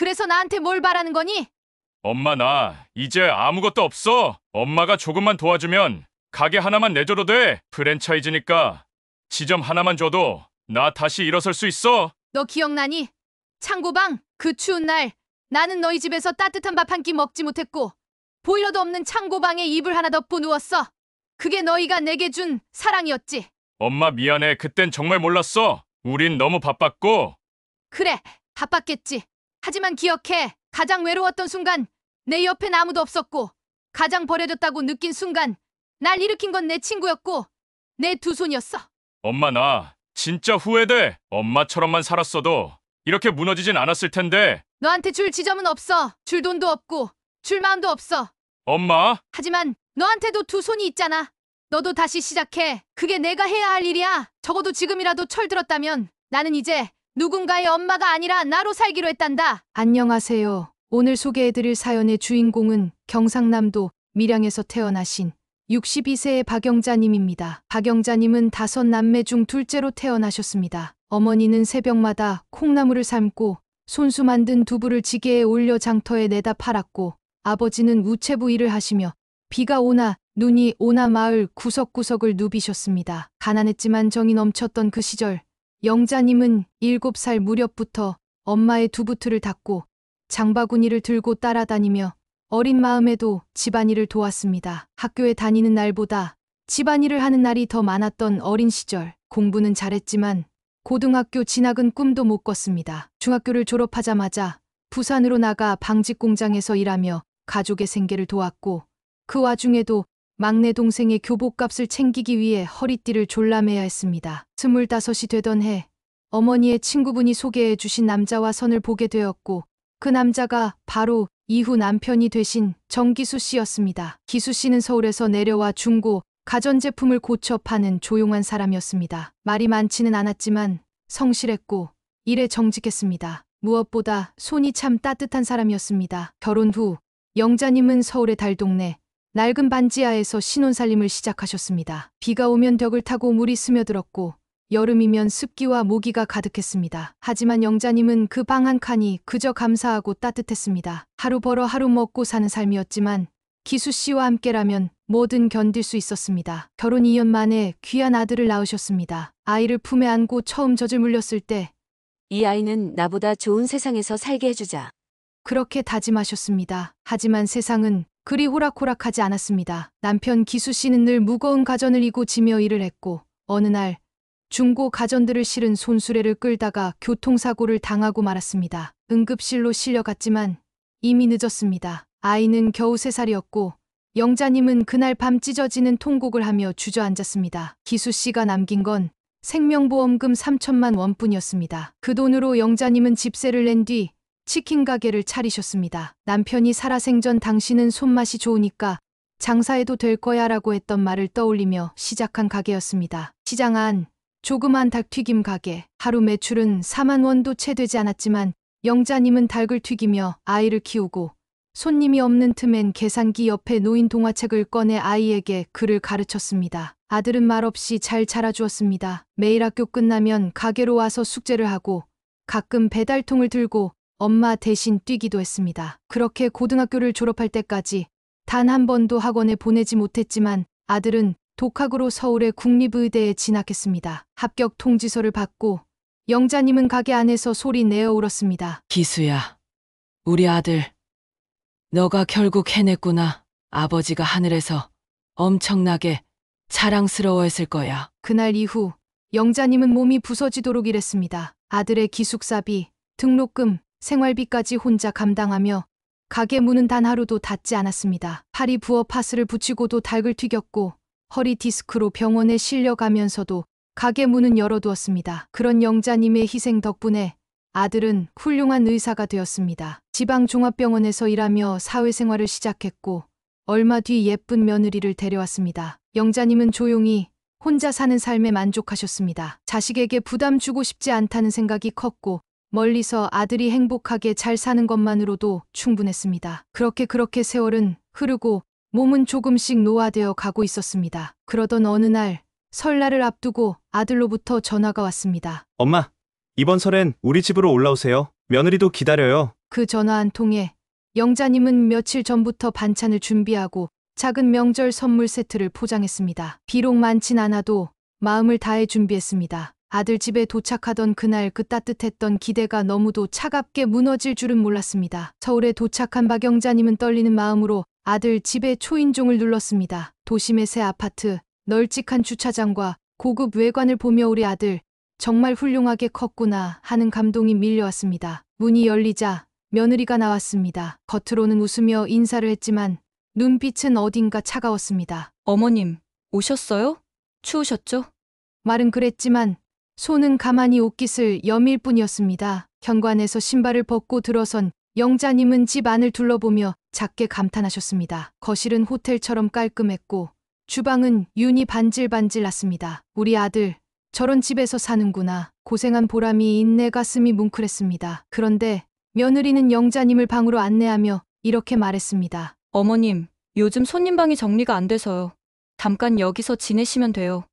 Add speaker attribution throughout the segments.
Speaker 1: 그래서 나한테 뭘 바라는 거니?
Speaker 2: 엄마, 나 이제 아무것도 없어. 엄마가 조금만 도와주면 가게 하나만 내줘도 돼. 프랜차이즈니까 지점 하나만 줘도 나 다시 일어설 수 있어.
Speaker 1: 너 기억나니? 창고방 그 추운 날 나는 너희 집에서 따뜻한 밥 한 끼 먹지 못했고 보일러도 없는 창고방에 이불 하나 덮고 누웠어. 그게 너희가 내게 준 사랑이었지.
Speaker 2: 엄마, 미안해. 그땐 정말 몰랐어. 우린 너무 바빴고.
Speaker 1: 그래, 바빴겠지. 하지만 기억해. 가장 외로웠던 순간 내 옆엔 아무도 없었고 가장 버려졌다고 느낀 순간 날 일으킨 건 내 친구였고 내 두 손이었어.
Speaker 2: 엄마, 나 진짜 후회돼. 엄마처럼만 살았어도 이렇게 무너지진 않았을 텐데.
Speaker 1: 너한테 줄 지점은 없어. 줄 돈도 없고 줄 마음도 없어.
Speaker 2: 엄마,
Speaker 1: 하지만 너한테도 두 손이 있잖아. 너도 다시 시작해. 그게 내가 해야 할 일이야. 적어도 지금이라도 철들었다면 나는 이제 누군가의 엄마가 아니라 나로 살기로 했단다. 안녕하세요. 오늘 소개해드릴 사연의 주인공은 경상남도 밀양에서 태어나신 62세의 박영자님입니다. 박영자님은 5남매 중 둘째로 태어나셨습니다. 어머니는 새벽마다 콩나물을 삶고 손수 만든 두부를 지게에 올려 장터에 내다 팔았고 아버지는 우체부 일을 하시며 비가 오나 눈이 오나 마을 구석구석을 누비셨습니다. 가난했지만 정이 넘쳤던 그 시절 영자님은 7살 무렵부터 엄마의 두부틀을 닦고 장바구니를 들고 따라다니며 어린 마음에도 집안일을 도왔습니다. 학교에 다니는 날보다 집안일을 하는 날이 더 많았던 어린 시절. 공부는 잘했지만 고등학교 진학은 꿈도 못 꿨습니다. 중학교를 졸업하자마자 부산으로 나가 방직 공장에서 일하며 가족의 생계를 도왔고 그 와중에도 막내 동생의 교복값을 챙기기 위해 허리띠를 졸라매야 했습니다. 25이 되던 해 어머니의 친구분이 소개해 주신 남자와 선을 보게 되었고 그 남자가 바로 이후 남편이 되신 정기수 씨였습니다. 기수 씨는 서울에서 내려와 중고 가전제품을 고쳐 파는 조용한 사람이었습니다. 말이 많지는 않았지만 성실했고 일에 정직했습니다. 무엇보다 손이 참 따뜻한 사람이었습니다. 결혼 후 영자님은 서울의 달동네 낡은 반지하에서 신혼살림을 시작하셨습니다. 비가 오면 벽을 타고 물이 스며들었고 여름이면 습기와 모기가 가득했습니다. 하지만 영자님은 그 방 한 칸이 그저 감사하고 따뜻했습니다. 하루 벌어 하루 먹고 사는 삶이었지만 기수 씨와 함께라면 뭐든 견딜 수 있었습니다. 결혼 2년 만에 귀한 아들을 낳으셨습니다. 아이를 품에 안고 처음 젖을 물렸을 때
Speaker 3: 이 아이는 나보다 좋은 세상에서 살게 해주자.
Speaker 1: 그렇게 다짐하셨습니다. 하지만 세상은 그리 호락호락하지 않았습니다. 남편 기수 씨는 늘 무거운 가전을 이고 지며 일을 했고 어느 날 중고 가전들을 실은 손수레를 끌다가 교통사고를 당하고 말았습니다. 응급실로 실려갔지만 이미 늦었습니다. 아이는 겨우 3살이었고 영자님은 그날 밤 찢어지는 통곡을 하며 주저앉았습니다. 기수 씨가 남긴 건 생명보험금 3천만 원뿐이었습니다. 그 돈으로 영자님은 집세를 낸 뒤 치킨 가게를 차리셨습니다. 남편이 살아생전 당신은 손맛이 좋으니까 장사해도 될 거야 라고 했던 말을 떠올리며 시작한 가게였습니다. 시장 안 조그만 닭튀김 가게. 하루 매출은 4만 원도 채 되지 않았지만 영자님은 닭을 튀기며 아이를 키우고 손님이 없는 틈엔 계산기 옆에 놓인 동화책을 꺼내 아이에게 글을 가르쳤습니다. 아들은 말없이 잘 자라주었습니다. 매일 학교 끝나면 가게로 와서 숙제를 하고 가끔 배달통을 들고 엄마 대신 뛰기도 했습니다. 그렇게 고등학교를 졸업할 때까지 단 한 번도 학원에 보내지 못했지만 아들은 독학으로 서울의 국립의대에 진학했습니다. 합격 통지서를 받고 영자님은 가게 안에서 소리 내어 울었습니다.
Speaker 4: 기수야, 우리 아들, 너가 결국 해냈구나. 아버지가 하늘에서 엄청나게 자랑스러워했을 거야.
Speaker 1: 그날 이후 영자님은 몸이 부서지도록 일했습니다. 아들의 기숙사비, 등록금, 생활비까지 혼자 감당하며 가게 문은 단 하루도 닫지 않았습니다. 팔이 부어 파스를 붙이고도 닭을 튀겼고 허리 디스크로 병원에 실려가면서도 가게 문은 열어두었습니다. 그런 영자님의 희생 덕분에 아들은 훌륭한 의사가 되었습니다. 지방종합병원에서 일하며 사회생활을 시작했고 얼마 뒤 예쁜 며느리를 데려왔습니다. 영자님은 조용히 혼자 사는 삶에 만족하셨습니다. 자식에게 부담 주고 싶지 않다는 생각이 컸고 멀리서 아들이 행복하게 잘 사는 것만으로도 충분했습니다. 그렇게 세월은 흐르고 몸은 조금씩 노화되어 가고 있었습니다. 그러던 어느 날 설날을 앞두고 아들로부터 전화가 왔습니다.
Speaker 5: 엄마, 이번 설엔 우리 집으로 올라오세요. 며느리도 기다려요.
Speaker 1: 그 전화 한 통에 영자님은 며칠 전부터 반찬을 준비하고 작은 명절 선물 세트를 포장했습니다. 비록 많진 않아도 마음을 다해 준비했습니다. 아들 집에 도착하던 그날 그 따뜻했던 기대가 너무도 차갑게 무너질 줄은 몰랐습니다. 서울에 도착한 박영자님은 떨리는 마음으로 아들 집에 초인종을 눌렀습니다. 도심의 새 아파트, 널찍한 주차장과 고급 외관을 보며 우리 아들 정말 훌륭하게 컸구나 하는 감동이 밀려왔습니다. 문이 열리자 며느리가 나왔습니다. 겉으로는 웃으며 인사를 했지만 눈빛은 어딘가 차가웠습니다.
Speaker 5: 어머님, 오셨어요? 추우셨죠?
Speaker 1: 말은 그랬지만 손은 가만히 옷깃을 여밀 뿐이었습니다. 현관에서 신발을 벗고 들어선 영자님은 집 안을 둘러보며 작게 감탄하셨습니다. 거실은 호텔처럼 깔끔했고 주방은 윤이 반질반질 났습니다. 우리 아들 저런 집에서 사는구나. 고생한 보람이 있네. 가슴이 뭉클했습니다. 그런데 며느리는 영자님을 방으로 안내하며 이렇게 말했습니다.
Speaker 5: 어머님, 요즘 손님 방이 정리가 안 돼서요. 잠깐 여기서 지내시면 돼요.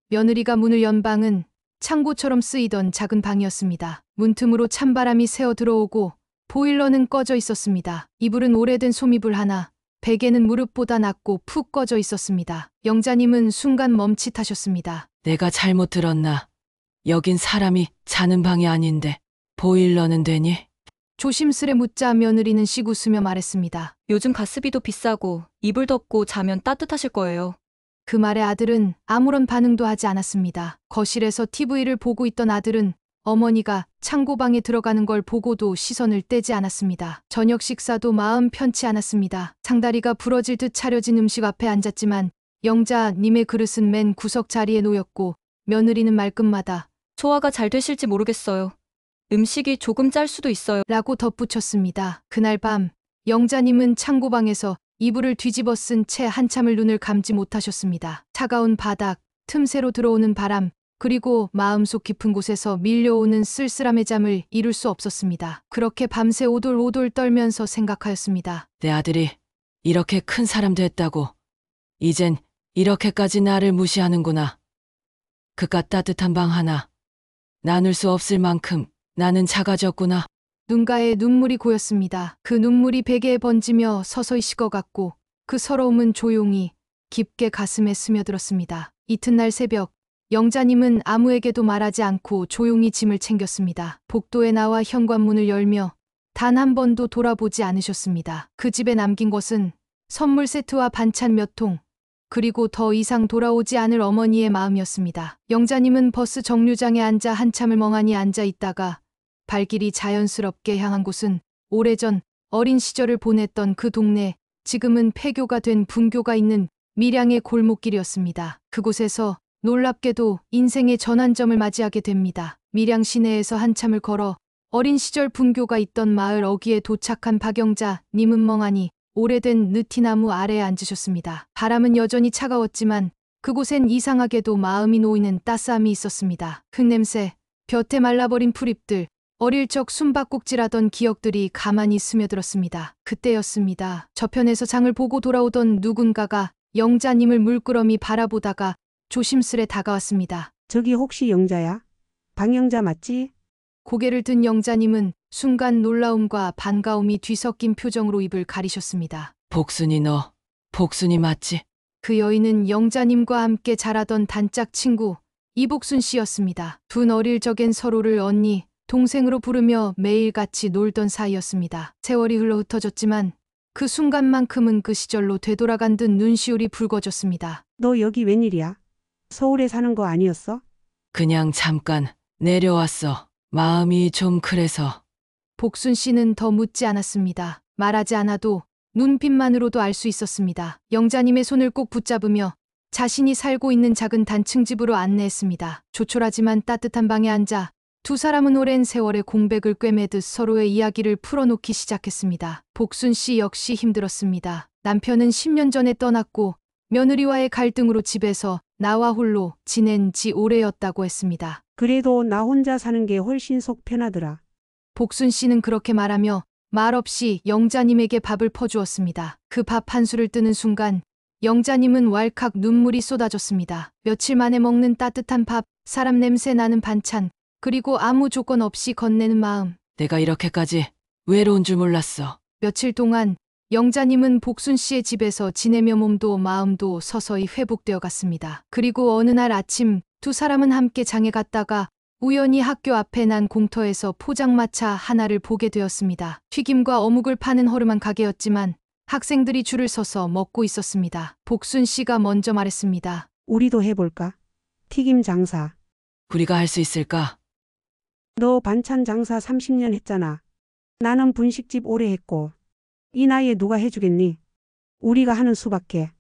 Speaker 1: 며느리가 문을 연 방은 창고처럼 쓰이던 작은 방이었습니다. 문틈으로 찬바람이 새어 들어오고 보일러는 꺼져 있었습니다. 이불은 오래된 소미불 하나, 베개는 무릎보다 낮고 푹 꺼져 있었습니다. 영자님은 순간 멈칫하셨습니다.
Speaker 4: 내가 잘못 들었나? 여긴 사람이 자는 방이 아닌데 보일러는 되니?
Speaker 1: 조심스레 묻자 며느리는 씩 웃으며 말했습니다.
Speaker 5: 요즘 가스비도 비싸고 이불 덮고 자면 따뜻하실 거예요.
Speaker 1: 그 말에 아들은 아무런 반응도 하지 않았습니다. 거실에서 TV를 보고 있던 아들은 어머니가 창고방에 들어가는 걸 보고도 시선을 떼지 않았습니다. 저녁 식사도 마음 편치 않았습니다. 상다리가 부러질 듯 차려진 음식 앞에 앉았지만 영자님의 그릇은 맨 구석 자리에 놓였고 며느리는 말끝마다
Speaker 5: 소화가 잘 되실지 모르겠어요. 음식이 조금 짤 수도 있어요.
Speaker 1: 라고 덧붙였습니다. 그날 밤 영자님은 창고방에서 이불을 뒤집어 쓴 채 한참을 눈을 감지 못하셨습니다. 차가운 바닥, 틈새로 들어오는 바람, 그리고 마음속 깊은 곳에서 밀려오는 쓸쓸함의 잠을 이룰 수 없었습니다. 그렇게 밤새 오돌오돌 떨면서 생각하였습니다.
Speaker 4: 내 아들이 이렇게 큰 사람 됐다고 이젠 이렇게까지 나를 무시하는구나. 그깟 따뜻한 방 하나 나눌 수 없을 만큼 나는 작아졌구나.
Speaker 1: 눈가에 눈물이 고였습니다. 그 눈물이 베개에 번지며 서서히 식어갔고 그 서러움은 조용히 깊게 가슴에 스며들었습니다. 이튿날 새벽 영자님은 아무에게도 말하지 않고 조용히 짐을 챙겼습니다. 복도에 나와 현관문을 열며 단 한 번도 돌아보지 않으셨습니다. 그 집에 남긴 것은 선물 세트와 반찬 몇 통, 그리고 더 이상 돌아오지 않을 어머니의 마음이었습니다. 영자님은 버스 정류장에 앉아 한참을 멍하니 앉아 있다가 발길이 자연스럽게 향한 곳은 오래전 어린 시절을 보냈던 그 동네, 지금은 폐교가 된 분교가 있는 밀양의 골목길이었습니다. 그곳에서 놀랍게도 인생의 전환점을 맞이하게 됩니다. 밀양 시내에서 한참을 걸어 어린 시절 분교가 있던 마을 어귀에 도착한 박영자님은 멍하니 오래된 느티나무 아래에 앉으셨습니다. 바람은 여전히 차가웠지만 그곳엔 이상하게도 마음이 놓이는 따스함이 있었습니다. 흙냄새, 볕에 말라버린 풀잎들, 어릴 적 숨바꼭질하던 기억들이 가만히 스며들었습니다. 그때였습니다. 저편에서 장을 보고 돌아오던 누군가가 영자님을 물끄러미 바라보다가 조심스레 다가왔습니다.
Speaker 6: 저기 혹시 영자야? 박영자 맞지?
Speaker 1: 고개를 든 영자님은 순간 놀라움과 반가움이 뒤섞인 표정으로 입을 가리셨습니다.
Speaker 4: 복순이 너, 복순이 맞지?
Speaker 1: 그 여인은 영자님과 함께 자라던 단짝 친구 이복순 씨였습니다. 둔 어릴 적엔 서로를 언니, 동생으로 부르며 매일같이 놀던 사이였습니다. 세월이 흘러 흩어졌지만 그 순간만큼은 그 시절로 되돌아간 듯 눈시울이 붉어졌습니다.
Speaker 6: 너 여기 웬일이야? 서울에 사는 거 아니었어?
Speaker 4: 그냥 잠깐 내려왔어. 마음이 좀 그래서.
Speaker 1: 복순 씨는 더 묻지 않았습니다. 말하지 않아도 눈빛만으로도 알 수 있었습니다. 영자님의 손을 꼭 붙잡으며 자신이 살고 있는 작은 단층 집으로 안내했습니다. 조촐하지만 따뜻한 방에 앉아 두 사람은 오랜 세월의 공백을 꿰매듯 서로의 이야기를 풀어놓기 시작했습니다. 복순 씨 역시 힘들었습니다. 남편은 10년 전에 떠났고 며느리와의 갈등으로 집에서 나와 홀로 지낸 지 오래였다고 했습니다.
Speaker 6: 그래도 나 혼자 사는 게 훨씬 속 편하더라.
Speaker 1: 복순 씨는 그렇게 말하며 말없이 영자님에게 밥을 퍼주었습니다. 그 밥 한 술을 뜨는 순간 영자님은 왈칵 눈물이 쏟아졌습니다. 며칠 만에 먹는 따뜻한 밥, 사람 냄새 나는 반찬, 그리고 아무 조건 없이 건네는 마음.
Speaker 4: 내가 이렇게까지 외로운 줄 몰랐어.
Speaker 1: 며칠 동안 영자님은 복순 씨의 집에서 지내며 몸도 마음도 서서히 회복되어 갔습니다. 그리고 어느 날 아침 두 사람은 함께 장에 갔다가 우연히 학교 앞에 난 공터에서 포장마차 하나를 보게 되었습니다. 튀김과 어묵을 파는 허름한 가게였지만 학생들이 줄을 서서 먹고 있었습니다. 복순 씨가 먼저 말했습니다.
Speaker 6: 우리도 해볼까? 튀김 장사.
Speaker 4: 우리가 할 수 있을까?
Speaker 6: 너 반찬 장사 30년 했잖아. 나는 분식집 오래 했고. 이 나이에 누가 해주겠니? 우리가 하는 수밖에.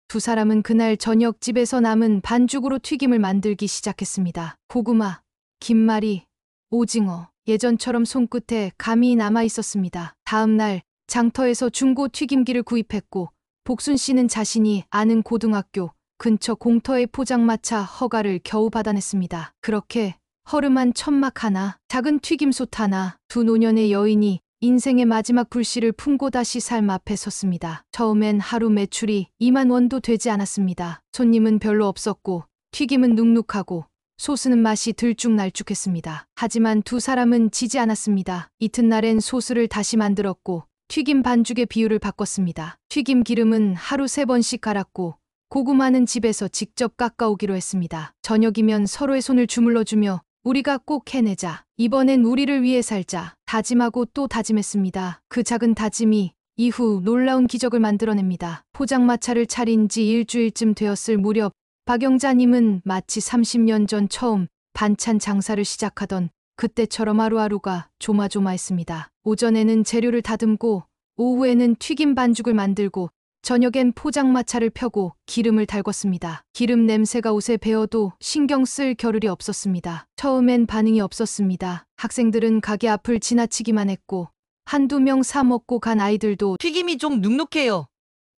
Speaker 1: 두 사람은 그날 저녁 집에서 남은 반죽으로 튀김을 만들기 시작했습니다. 고구마, 김말이, 오징어, 예전처럼 손끝에 감이 남아 있었습니다. 다음 날 장터에서 중고 튀김기를 구입했고 복순 씨는 자신이 아는 고등학교 근처 공터의 포장마차 허가를 겨우 받아냈습니다. 그렇게 허름한 천막 하나, 작은 튀김솥 하나, 두 노년의 여인이 인생의 마지막 불씨를 품고 다시 삶 앞에 섰습니다. 처음엔 하루 매출이 2만 원도 되지 않았습니다. 손님은 별로 없었고 튀김은 눅눅하고 소스는 맛이 들쭉날쭉했습니다. 하지만 두 사람은 지지 않았습니다. 이튿날엔 소스를 다시 만들었고 튀김 반죽의 비율을 바꿨습니다. 튀김 기름은 하루 3번씩 갈았고 고구마는 집에서 직접 깎아오기로 했습니다. 저녁이면 서로의 손을 주물러주며 우리가 꼭 해내자. 이번엔 우리를 위해 살자. 다짐하고 또 다짐했습니다. 그 작은 다짐이 이후 놀라운 기적을 만들어냅니다. 포장마차를 차린 지 일주일쯤 되었을 무렵 박영자님은 마치 30년 전 처음 반찬 장사를 시작하던 그때처럼 하루하루가 조마조마했습니다. 오전에는 재료를 다듬고 오후에는 튀김 반죽을 만들고 저녁엔 포장마차를 펴고 기름을 달궜습니다. 기름 냄새가 옷에 배어도 신경 쓸 겨를이 없었습니다. 처음엔 반응이 없었습니다. 학생들은 가게 앞을 지나치기만 했고 한두 명 사 먹고 간 아이들도
Speaker 7: 튀김이 좀 눅눅해요.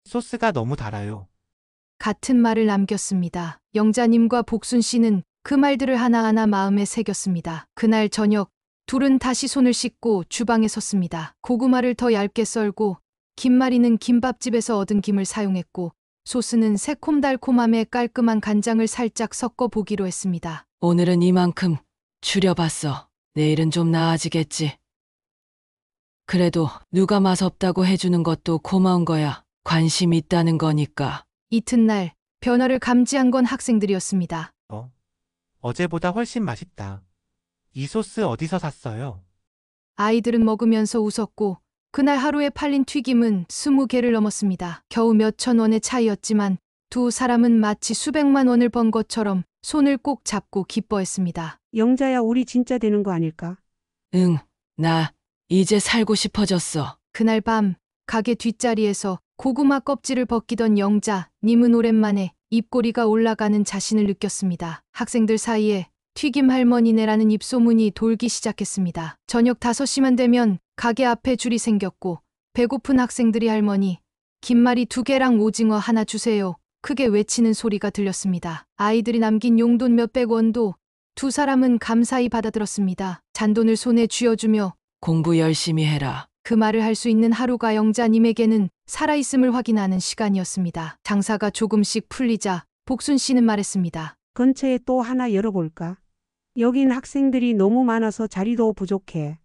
Speaker 8: 소스가 너무 달아요.
Speaker 1: 같은 말을 남겼습니다. 영자님과 복순 씨는 그 말들을 하나하나 마음에 새겼습니다. 그날 저녁 둘은 다시 손을 씻고 주방에 섰습니다. 고구마를 더 얇게 썰고 김말이는 김밥집에서 얻은 김을 사용했고 소스는 새콤달콤함에 깔끔한 간장을 살짝 섞어 보기로 했습니다.
Speaker 4: 오늘은 이만큼 줄여봤어. 내일은 좀 나아지겠지. 그래도 누가 맛없다고 해주는 것도 고마운 거야. 관심 있다는 거니까.
Speaker 1: 이튿날 변화를 감지한 건 학생들이었습니다.
Speaker 8: 어제보다 훨씬 맛있다. 이 소스 어디서 샀어요?
Speaker 1: 아이들은 먹으면서 웃었고 그날 하루에 팔린 튀김은 20개를 넘었습니다. 겨우 몇천 원의 차이였지만 두 사람은 마치 수백만 원을 번 것처럼 손을 꼭 잡고 기뻐했습니다.
Speaker 6: 영자야, 우리 진짜 되는 거 아닐까?
Speaker 4: 응, 나 이제 살고 싶어졌어.
Speaker 1: 그날 밤 가게 뒷자리에서 고구마 껍질을 벗기던 영자님은 오랜만에 입꼬리가 올라가는 자신을 느꼈습니다. 학생들 사이에 튀김 할머니네라는 입소문이 돌기 시작했습니다. 저녁 5시만 되면 가게 앞에 줄이 생겼고 배고픈 학생들이 할머니, 김말이 2개랑 오징어 하나 주세요. 크게 외치는 소리가 들렸습니다. 아이들이 남긴 용돈 몇백 원도 두 사람은 감사히 받아들었습니다. 잔돈을 손에 쥐어주며
Speaker 4: 공부 열심히 해라.
Speaker 1: 그 말을 할 수 있는 하루가 영자님에게는 살아있음을 확인하는 시간이었습니다. 장사가 조금씩 풀리자 복순 씨는 말했습니다.
Speaker 6: 근처에 또 하나 열어볼까? 여긴 학생들이 너무 많아서 자리도 부족해.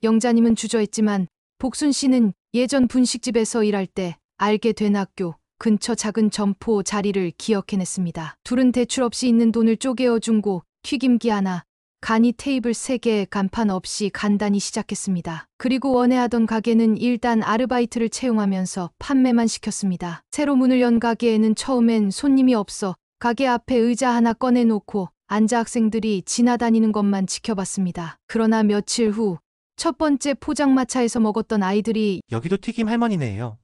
Speaker 1: 영자님은 주저했지만 복순 씨는 예전 분식집에서 일할 때 알게 된 학교 근처 작은 점포 자리를 기억해냈습니다. 둘은 대출 없이 있는 돈을 쪼개어준 고 튀김기 하나, 간이 테이블 3개 간판 없이 간단히 시작했습니다. 그리고 원해하던 가게는 일단 아르바이트를 채용하면서 판매만 시켰습니다. 새로 문을 연 가게에는 처음엔 손님이 없어 가게 앞에 의자 하나 꺼내놓고 앉아 학생들이 지나다니는 것만 지켜봤습니다. 그러나 며칠 후 첫 번째 포장마차에서 먹었던 아이들이
Speaker 8: 여기도 튀김 할머니네요.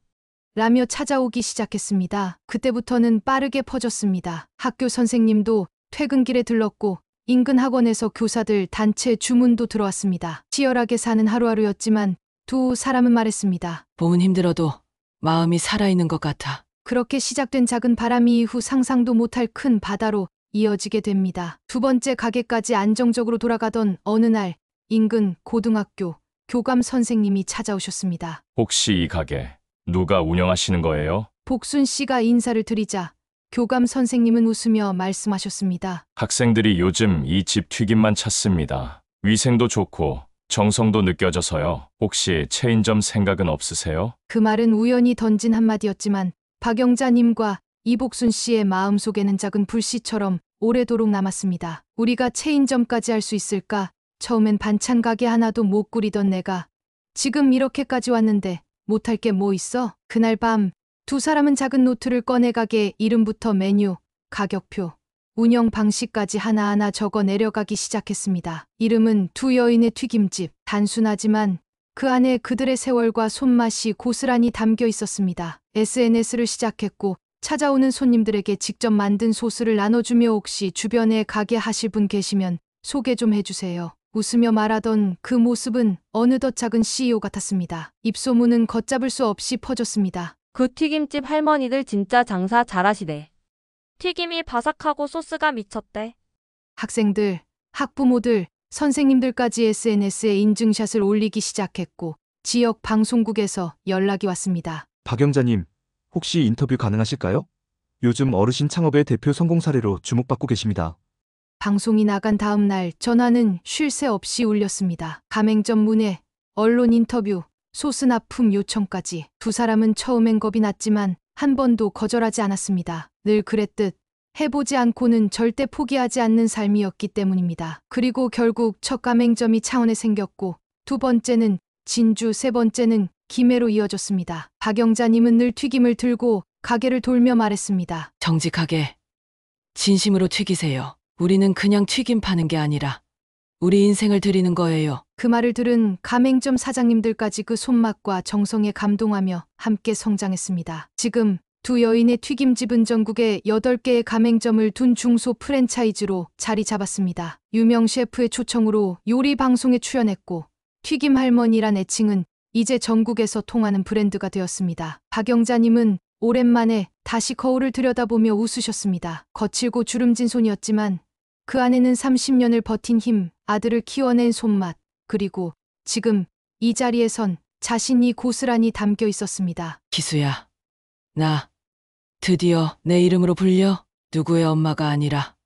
Speaker 1: 라며 찾아오기 시작했습니다. 그때부터는 빠르게 퍼졌습니다. 학교 선생님도 퇴근길에 들렀고 인근 학원에서 교사들 단체 주문도 들어왔습니다. 치열하게 사는 하루하루였지만 두 사람은 말했습니다.
Speaker 4: 몸은 힘들어도 마음이 살아있는 것 같아.
Speaker 1: 그렇게 시작된 작은 바람이 이후 상상도 못할 큰 바다로 이어지게 됩니다. 두 번째 가게까지 안정적으로 돌아가던 어느 날 인근 고등학교 교감 선생님이 찾아오셨습니다.
Speaker 2: 혹시 이 가게 누가 운영하시는 거예요?
Speaker 1: 복순 씨가 인사를 드리자 교감 선생님은 웃으며 말씀하셨습니다.
Speaker 2: 학생들이 요즘 이 집 튀김만 찾습니다. 위생도 좋고 정성도 느껴져서요. 혹시 체인점 생각은 없으세요?
Speaker 1: 그 말은 우연히 던진 한마디였지만 박영자님과 이복순 씨의 마음속에는 작은 불씨처럼 오래도록 남았습니다. 우리가 체인점까지 할 수 있을까? 처음엔 반찬 가게 하나도 못 꾸리던 내가 지금 이렇게까지 왔는데 못할 게 뭐 있어? 그날 밤 두 사람은 작은 노트를 꺼내 가게 이름부터 메뉴, 가격표, 운영 방식까지 하나하나 적어 내려가기 시작했습니다. 이름은 두 여인의 튀김집. 단순하지만 그 안에 그들의 세월과 손맛이 고스란히 담겨 있었습니다. SNS를 시작했고 찾아오는 손님들에게 직접 만든 소스를 나눠주며 혹시 주변에 가게 하실 분 계시면 소개 좀 해주세요. 웃으며 말하던 그 모습은 어느덧 작은 CEO 같았습니다. 입소문은 걷잡을 수 없이 퍼졌습니다.
Speaker 7: 그 튀김집 할머니들 진짜 장사 잘하시대. 튀김이 바삭하고 소스가 미쳤대.
Speaker 1: 학생들, 학부모들, 선생님들까지 SNS에 인증샷을 올리기 시작했고 지역 방송국에서 연락이 왔습니다.
Speaker 9: 박영자님, 혹시 인터뷰 가능하실까요? 요즘 어르신 창업의 대표 성공 사례로 주목받고 계십니다.
Speaker 1: 방송이 나간 다음 날 전화는 쉴 새 없이 울렸습니다. 가맹점 문의, 언론 인터뷰, 소스 납품 요청까지. 두 사람은 처음엔 겁이 났지만 한 번도 거절하지 않았습니다. 늘 그랬듯 해보지 않고는 절대 포기하지 않는 삶이었기 때문입니다. 그리고 결국 첫 가맹점이 창원에 생겼고 두 번째는 진주, 세 번째는 김해로 이어졌습니다. 박영자님은 늘 튀김을 들고 가게를 돌며 말했습니다.
Speaker 4: 정직하게, 진심으로 튀기세요. 우리는 그냥 튀김 파는 게 아니라 우리 인생을 드리는 거예요.
Speaker 1: 그 말을 들은 가맹점 사장님들까지 그 손맛과 정성에 감동하며 함께 성장했습니다. 지금 두 여인의 튀김집은 전국에 8개의 가맹점을 둔 중소 프랜차이즈로 자리 잡았습니다. 유명 셰프의 초청으로 요리 방송에 출연했고 튀김 할머니란 애칭은 이제 전국에서 통하는 브랜드가 되었습니다. 박영자님은 오랜만에 다시 거울을 들여다보며 웃으셨습니다. 거칠고 주름진 손이었지만 그 안에는 30년을 버틴 힘, 아들을 키워낸 손맛, 그리고 지금 이 자리에 선 자신이 고스란히 담겨 있었습니다.
Speaker 4: 기수야, 나 드디어 내 이름으로 불려. 누구의 엄마가 아니라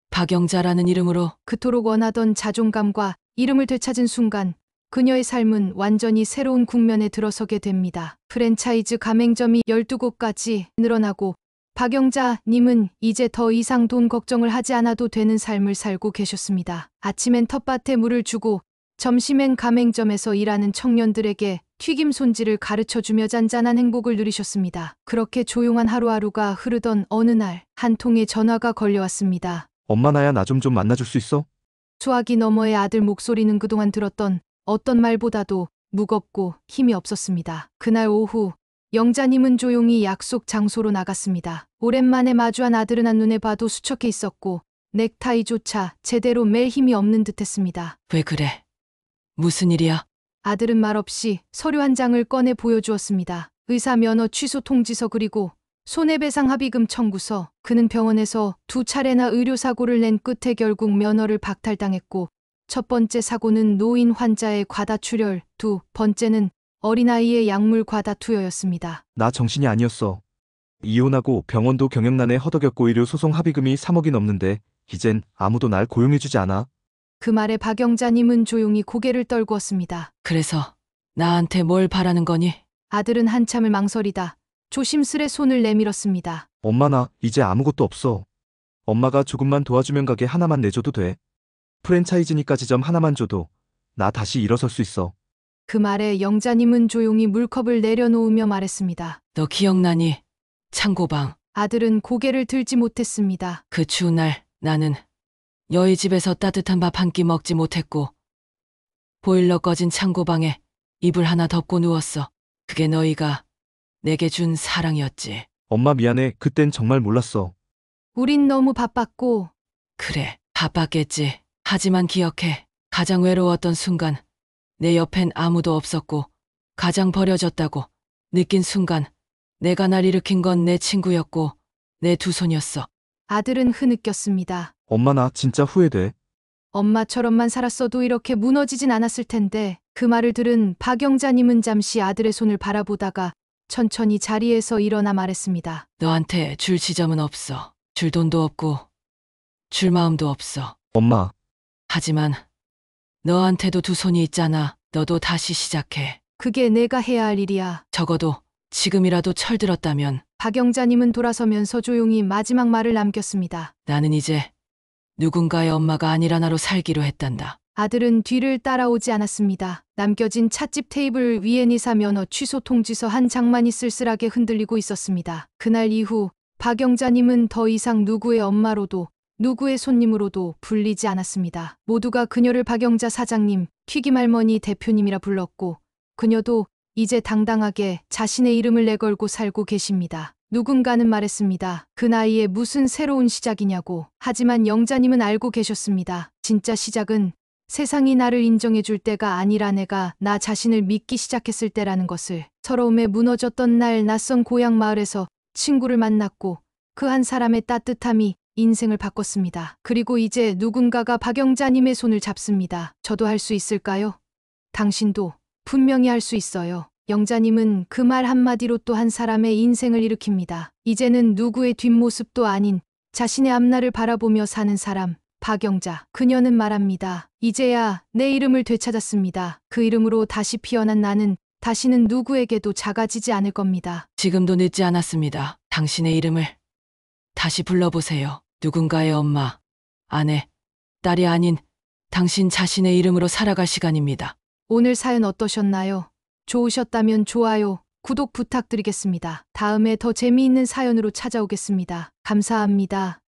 Speaker 4: 박영자라는 이름으로.
Speaker 1: 그토록 원하던 자존감과 이름을 되찾은 순간 그녀의 삶은 완전히 새로운 국면에 들어서게 됩니다. 프랜차이즈 가맹점이 12곳까지 늘어나고 박영자님은 이제 더 이상 돈 걱정을 하지 않아도 되는 삶을 살고 계셨습니다. 아침엔 텃밭에 물을 주고 점심엔 가맹점에서 일하는 청년들에게 튀김 손질을 가르쳐주며 잔잔한 행복을 누리셨습니다. 그렇게 조용한 하루하루가 흐르던 어느 날 한 통의 전화가 걸려왔습니다.
Speaker 9: 엄마 나야 나 좀 만나줄 수 있어?
Speaker 1: 수화기 너머의 아들 목소리는 그동안 들었던 어떤 말보다도 무겁고 힘이 없었습니다. 그날 오후 영자님은 조용히 약속 장소로 나갔습니다. 오랜만에 마주한 아들은 한눈에 봐도 수척해 있었고 넥타이조차 제대로 맬 힘이 없는 듯했습니다.
Speaker 4: 왜 그래? 무슨 일이야?
Speaker 1: 아들은 말없이 서류 한 장을 꺼내 보여주었습니다. 의사 면허 취소 통지서 그리고 손해배상 합의금 청구서. 그는 병원에서 2차례나 의료사고를 낸 끝에 결국 면허를 박탈당했고 첫 번째 사고는 노인 환자의 과다출혈, 두 번째는 어린아이의 약물 과다투여였습니다.
Speaker 9: 나 정신이 아니었어. 이혼하고 병원도 경영난에 허덕였고 의료 소송 합의금이 3억이 넘는데 이젠 아무도 날 고용해주지 않아.
Speaker 1: 그 말에 박영자님은 조용히 고개를 떨구었습니다.
Speaker 4: 그래서 나한테 뭘 바라는 거니?
Speaker 1: 아들은 한참을 망설이다 조심스레 손을 내밀었습니다.
Speaker 9: 엄마 나 이제 아무것도 없어. 엄마가 조금만 도와주면 가게 하나만 내줘도 돼. 프랜차이즈니까 지점 하나만 줘도 나 다시 일어설 수 있어.
Speaker 1: 그 말에 영자님은 조용히 물컵을 내려놓으며 말했습니다.
Speaker 4: 너 기억나니? 창고방.
Speaker 1: 아들은 고개를 들지 못했습니다.
Speaker 4: 그 추운 날 나는 너희 집에서 따뜻한 밥 한 끼 먹지 못했고 보일러 꺼진 창고방에 이불 하나 덮고 누웠어. 그게 너희가 내게 준 사랑이었지.
Speaker 9: 엄마 미안해. 그땐 정말 몰랐어.
Speaker 1: 우린 너무 바빴고.
Speaker 4: 그래, 바빴겠지. 하지만 기억해. 가장 외로웠던 순간 내 옆엔 아무도 없었고 가장 버려졌다고 느낀 순간 내가 날 일으킨 건 내 친구였고 내 두 손이었어.
Speaker 1: 아들은 흐느꼈습니다.
Speaker 9: 엄마 나 진짜 후회돼.
Speaker 1: 엄마처럼만 살았어도 이렇게 무너지진 않았을 텐데. 그 말을 들은 박영자님은 잠시 아들의 손을 바라보다가 천천히 자리에서 일어나 말했습니다.
Speaker 4: 너한테 줄 지점은 없어. 줄 돈도 없고 줄 마음도 없어.
Speaker 9: 엄마.
Speaker 4: 하지만 너한테도 두 손이 있잖아. 너도 다시 시작해.
Speaker 1: 그게 내가 해야 할 일이야.
Speaker 4: 적어도 지금이라도 철들었다면
Speaker 1: 박영자님은 돌아서면서 조용히 마지막 말을 남겼습니다.
Speaker 4: 나는 이제 누군가의 엄마가 아니라 나로 살기로 했단다.
Speaker 1: 아들은 뒤를 따라오지 않았습니다. 남겨진 찻집 테이블 위엔 이사 면허 취소 통지서 한 장만이 쓸쓸하게 흔들리고 있었습니다. 그날 이후 박영자님은 더 이상 누구의 엄마로도 누구의 손님으로도 불리지 않았습니다. 모두가 그녀를 박영자 사장님, 튀김할머니 대표님이라 불렀고 그녀도 이제 당당하게 자신의 이름을 내걸고 살고 계십니다. 누군가는 말했습니다. 그 나이에 무슨 새로운 시작이냐고. 하지만 영자님은 알고 계셨습니다. 진짜 시작은 세상이 나를 인정해줄 때가 아니라 내가 나 자신을 믿기 시작했을 때라는 것을. 서러움에 무너졌던 날 낯선 고향 마을에서 친구를 만났고 그 한 사람의 따뜻함이 인생을 바꿨습니다. 그리고 이제 누군가가 박영자님의 손을 잡습니다. 저도 할 수 있을까요? 당신도 분명히 할 수 있어요. 영자님은 그 말 한마디로 또 한 사람의 인생을 일으킵니다. 이제는 누구의 뒷모습도 아닌 자신의 앞날을 바라보며 사는 사람, 박영자. 그녀는 말합니다. 이제야 내 이름을 되찾았습니다. 그 이름으로 다시 피어난 나는 다시는 누구에게도 작아지지 않을 겁니다.
Speaker 4: 지금도 늦지 않았습니다. 당신의 이름을 다시 불러보세요. 누군가의 엄마, 아내, 딸이 아닌 당신 자신의 이름으로 살아갈 시간입니다.
Speaker 1: 오늘 사연 어떠셨나요? 좋으셨다면 좋아요, 구독 부탁드리겠습니다. 다음에 더 재미있는 사연으로 찾아오겠습니다. 감사합니다.